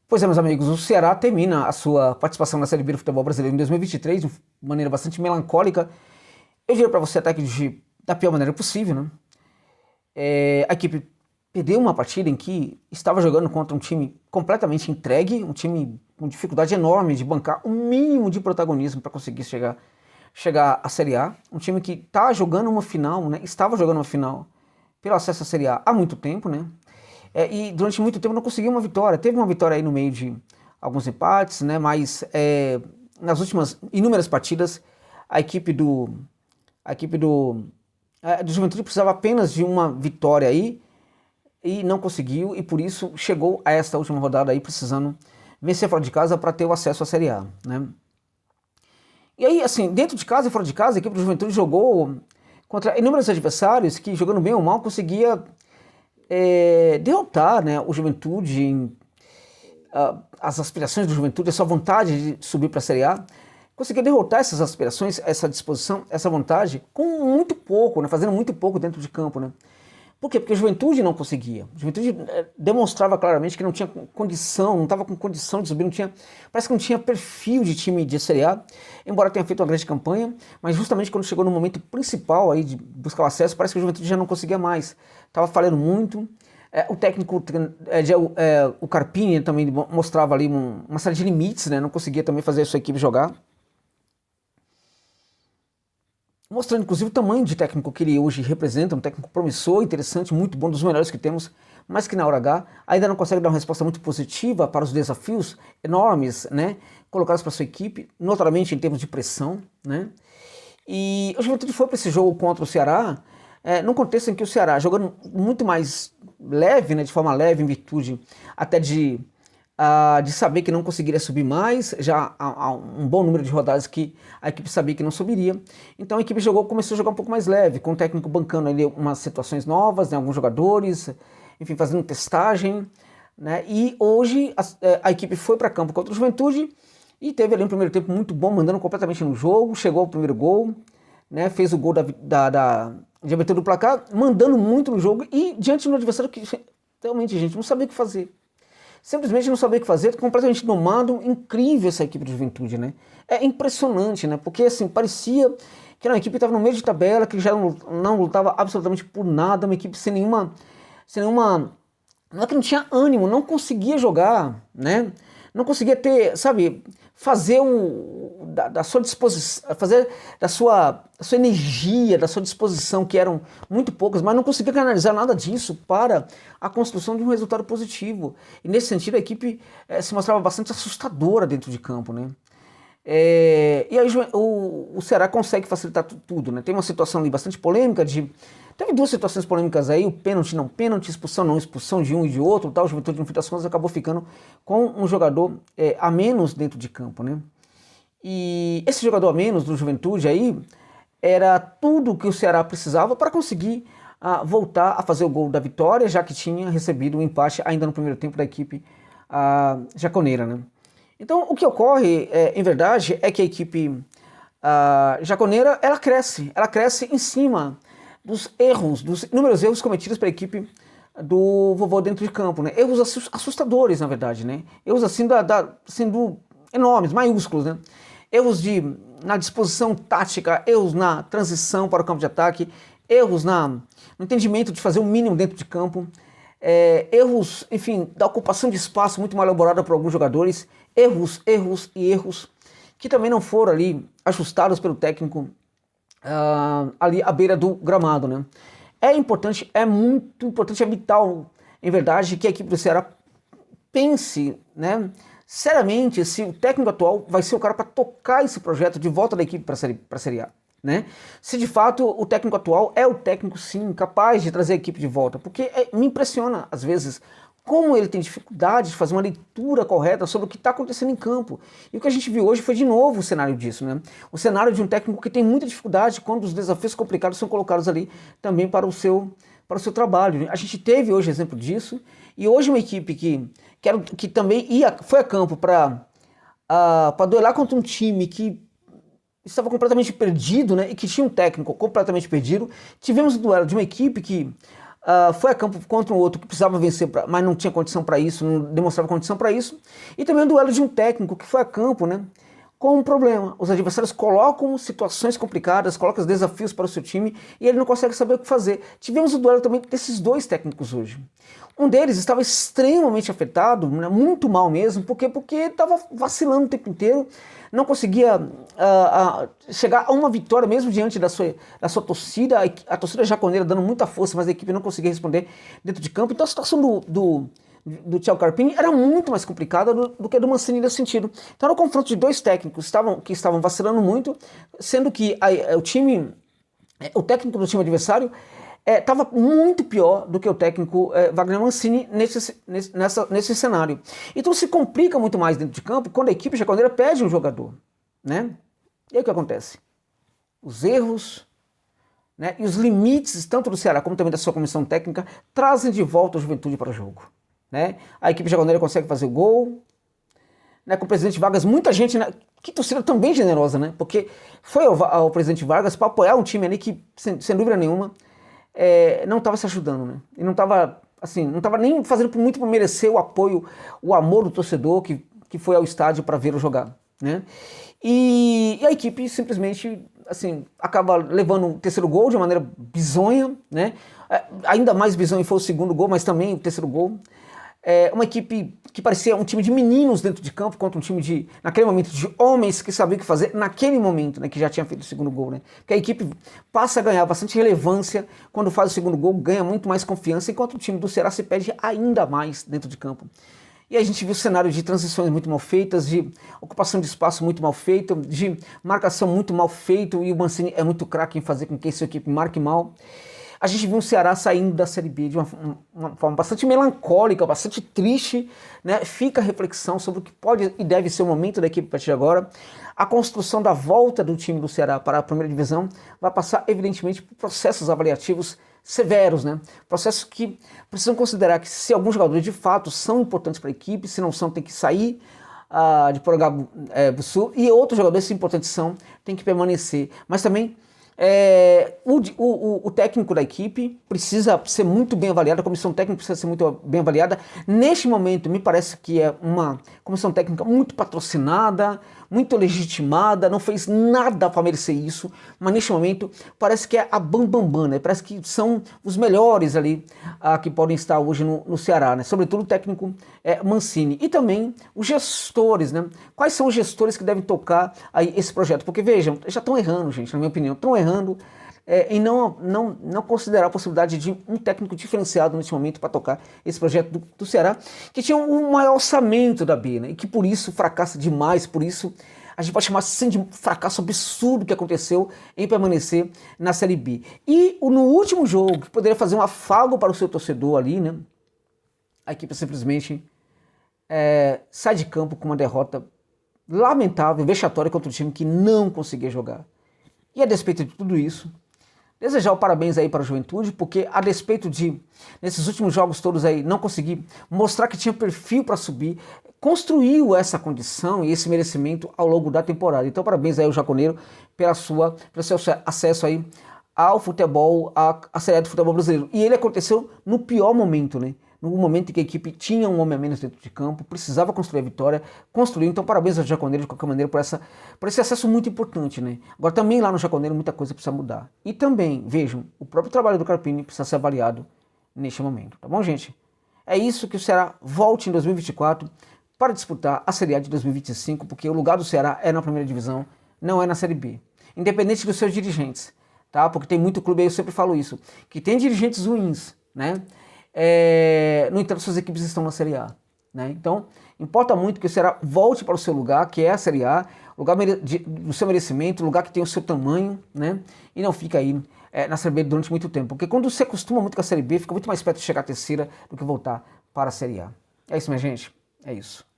Pois é, meus amigos, o Ceará termina a sua participação na Série B do futebol brasileiro em 2023 de maneira bastante melancólica. Eu diria para você até que da pior maneira possível, né? A equipe perdeu uma partida em que estava jogando contra um time completamente entregue, um time com dificuldade enorme de bancar o mínimo de protagonismo para conseguir chegar à Série A. Um time que está jogando uma final, né? Estava jogando uma final pelo acesso à Série A há muito tempo, né? E durante muito tempo não conseguiu uma vitória. Teve uma vitória aí no meio de alguns empates, né? Mas nas últimas inúmeras partidas, a equipe do Juventude precisava apenas de uma vitória aí e não conseguiu, e por isso chegou a esta última rodada aí precisando vencer fora de casa para ter o acesso à Série A, né? E aí, assim, dentro de casa e fora de casa, a equipe do Juventude jogou contra inúmeros adversários que, jogando bem ou mal, conseguia derrotar, né, o Juventude, as aspirações do Juventude, a sua vontade de subir para a Série A, conseguia derrotar essas aspirações, essa disposição, essa vontade, com muito pouco, né, fazendo muito pouco dentro de campo, né? Por quê? Porque a Juventude não conseguia. A Juventude demonstrava claramente que não tinha condição, não estava com condição de subir, parece que não tinha perfil de time de Série A, embora tenha feito uma grande campanha, mas justamente quando chegou no momento principal aí de buscar o acesso, parece que a Juventude já não conseguia mais. Estava falhando muito. O técnico, o Carpini, também mostrava ali uma série de limites, né? Não conseguia também fazer a sua equipe jogar. Mostrando inclusive o tamanho de técnico que ele hoje representa, um técnico promissor, interessante, muito bom, dos melhores que temos, mas que na hora H ainda não consegue dar uma resposta muito positiva para os desafios enormes, né, colocados para sua equipe, notadamente em termos de pressão, né. E o Juventude foi para esse jogo contra o Ceará, num contexto em que o Ceará, jogando muito mais leve, né, de forma leve, em virtude até de saber que não conseguiria subir mais, já há um bom número de rodadas que a equipe sabia que não subiria. Então a equipe começou a jogar um pouco mais leve, com o técnico bancando ali umas situações novas, né, alguns jogadores, enfim, fazendo testagem, né, e hoje a equipe foi para campo contra o Juventude e teve ali um primeiro tempo muito bom, mandando completamente no jogo, chegou ao primeiro gol, né, fez o gol de abertura do placar, mandando muito no jogo e diante de um adversário que realmente a gente não sabia o que fazer. Simplesmente não sabia o que fazer, completamente domado, incrível essa equipe de Juventude, né? É impressionante, né? Porque assim, parecia que era uma equipe que estava no meio de tabela, que já não lutava absolutamente por nada, uma equipe sem nenhuma, não é que não tinha ânimo, não conseguia jogar, né? Não conseguia ter, sabe, fazer da sua disposição, fazer da sua energia, da sua disposição, que eram muito poucas, mas não conseguia canalizar nada disso para a construção de um resultado positivo. E nesse sentido a equipe se mostrava bastante assustadora dentro de campo, né? E aí o Ceará consegue facilitar tudo, né? Tem uma situação ali bastante polêmica teve duas situações polêmicas aí, o pênalti, não pênalti, expulsão, não expulsão de um e de outro, tal. O Juventude, no fim das contas, acabou ficando com um jogador a menos dentro de campo, né? E esse jogador a menos do Juventude aí era tudo que o Ceará precisava para conseguir voltar a fazer o gol da vitória, já que tinha recebido um empate ainda no primeiro tempo da equipe jaconeira, né? Então, o que ocorre, em verdade, é que a equipe jaconeira, ela cresce em cima dos inúmeros erros cometidos pela equipe do Vovô dentro de campo, né? Erros assustadores, na verdade, né? Erros assim sendo enormes, maiúsculos, né? Erros na disposição tática, erros na transição para o campo de ataque, erros no entendimento de fazer o mínimo dentro de campo, erros, enfim, da ocupação de espaço muito mal elaborada por alguns jogadores, erros que também não foram ali ajustados pelo técnico ali à beira do gramado, né? É muito importante, é vital, em verdade, que a equipe do Ceará pense, né, seriamente se o técnico atual vai ser o cara para tocar esse projeto de volta da equipe para a Série A, né? Se de fato o técnico atual é o técnico, sim, capaz de trazer a equipe de volta, porque me impressiona às vezes como ele tem dificuldade de fazer uma leitura correta sobre o que está acontecendo em campo. E o que a gente viu hoje foi de novo o cenário disso, né? O cenário de um técnico que tem muita dificuldade quando os desafios complicados são colocados ali também para o seu trabalho. A gente teve hoje exemplo disso, e hoje uma equipe que também foi a campo para duelar contra um time que estava completamente perdido, né, e que tinha um técnico completamente perdido. Tivemos o duelo de uma equipe que foi a campo contra um outro que precisava vencer, mas não tinha condição para isso, não demonstrava condição para isso. E também o duelo de um técnico que foi a campo, né, com um problema. Os adversários colocam situações complicadas, colocam desafios para o seu time e ele não consegue saber o que fazer. Tivemos o duelo também desses dois técnicos hoje. Um deles estava extremamente afetado, né, muito mal mesmo, porque estava vacilando o tempo inteiro, não conseguia chegar a uma vitória mesmo diante da sua torcida, a torcida jaconeira dando muita força, mas a equipe não conseguia responder dentro de campo. Então a situação do Thiago Carpini era muito mais complicada do que a do Mancini nesse sentido. Então era um confronto de dois técnicos que estavam vacilando muito, sendo que o técnico do time adversário estava muito pior do que o técnico Wagner Mancini nesse cenário. Então se complica muito mais dentro de campo quando a equipe jaconeira perde um jogador, né? E aí o que acontece? Os erros, né, e os limites, tanto do Ceará como também da sua comissão técnica, trazem de volta a Juventude para o jogo. Né? A equipe jaconeira consegue fazer o gol, né, com o presidente Vargas, muita gente, né, que torcida também generosa, né, porque foi ao presidente Vargas para apoiar um time ali que, sem dúvida nenhuma, não estava se ajudando, né, e não estava assim, não estava nem fazendo muito para merecer o apoio, o amor do torcedor que foi ao estádio para vê-lo jogar, né, e a equipe simplesmente, assim, acaba levando o terceiro gol de uma maneira bizonha, né, ainda mais bizonho foi o segundo gol, mas também o terceiro gol. Uma equipe que parecia um time de meninos dentro de campo contra um time naquele momento, de homens que sabiam o que fazer naquele momento, né, que já tinha feito o segundo gol, né? Porque a equipe passa a ganhar bastante relevância quando faz o segundo gol, ganha muito mais confiança, enquanto o time do Ceará se perde ainda mais dentro de campo. E a gente viu cenário de transições muito mal feitas, de ocupação de espaço muito mal feita, de marcação muito mal feita, e o Mancini é muito craque em fazer com que a sua equipe marque mal. A gente viu o Ceará saindo da Série B de uma forma bastante melancólica, bastante triste, né? Fica a reflexão sobre o que pode e deve ser o momento da equipe a partir de agora. A construção da volta do time do Ceará para a primeira divisão vai passar, evidentemente, por processos avaliativos severos, né? Processos que precisam considerar que se alguns jogadores de fato são importantes para a equipe, se não são, tem que sair de Porangabuçu, e outros jogadores, se importantes são, tem que permanecer. Mas também o técnico da equipe precisa ser muito bem avaliado, a comissão técnica precisa ser muito bem avaliada. Neste momento, me parece que é uma comissão técnica muito patrocinada, muito legitimada, não fez nada para merecer isso, mas neste momento parece que é a bambambam, né? Parece que são os melhores ali que podem estar hoje no Ceará, né? Sobretudo o técnico Mancini e também os gestores, né? Quais são os gestores que devem tocar aí esse projeto? Porque vejam, já estão errando, gente, na minha opinião, estão errando em não considerar a possibilidade de um técnico diferenciado nesse momento para tocar esse projeto do Ceará, que tinha um maior orçamento da B, né, e que por isso fracassa demais, por isso a gente pode chamar assim de um fracasso absurdo que aconteceu em permanecer na Série B. E no último jogo, que poderia fazer um afago para o seu torcedor ali, né, a equipe simplesmente sai de campo com uma derrota lamentável, vexatória contra um time que não conseguia jogar. E a despeito de tudo isso, desejar o parabéns aí para a Juventude, porque a despeito de, nesses últimos jogos todos aí, não conseguir mostrar que tinha perfil para subir, construiu essa condição e esse merecimento ao longo da temporada. Então parabéns aí ao Jaconeiro pelo seu acesso aí ao futebol, à Série A do futebol brasileiro. E ele aconteceu no pior momento, né? No momento em que a equipe tinha um homem a menos dentro de campo, precisava construir a vitória, construiu. Então parabéns ao Jaconeiro de qualquer maneira por esse acesso muito importante, né? Agora também lá no Jaconeiro muita coisa precisa mudar. E também, vejam, o próprio trabalho do Carpini precisa ser avaliado neste momento, tá bom, gente? É isso, que o Ceará volte em 2024 para disputar a Série A de 2025, porque o lugar do Ceará é na primeira divisão, não é na Série B. Independente dos seus dirigentes, tá? Porque tem muito clube aí, eu sempre falo isso, que tem dirigentes ruins, né? No entanto, suas equipes estão na Série A, né? Então, importa muito que o Ceará volte para o seu lugar, que é a Série A, lugar do seu merecimento, lugar que tem o seu tamanho, né? E não fica aí na Série B durante muito tempo, porque quando você acostuma muito com a Série B, fica muito mais perto de chegar à terceira do que voltar para a Série A. É isso, minha gente, é isso.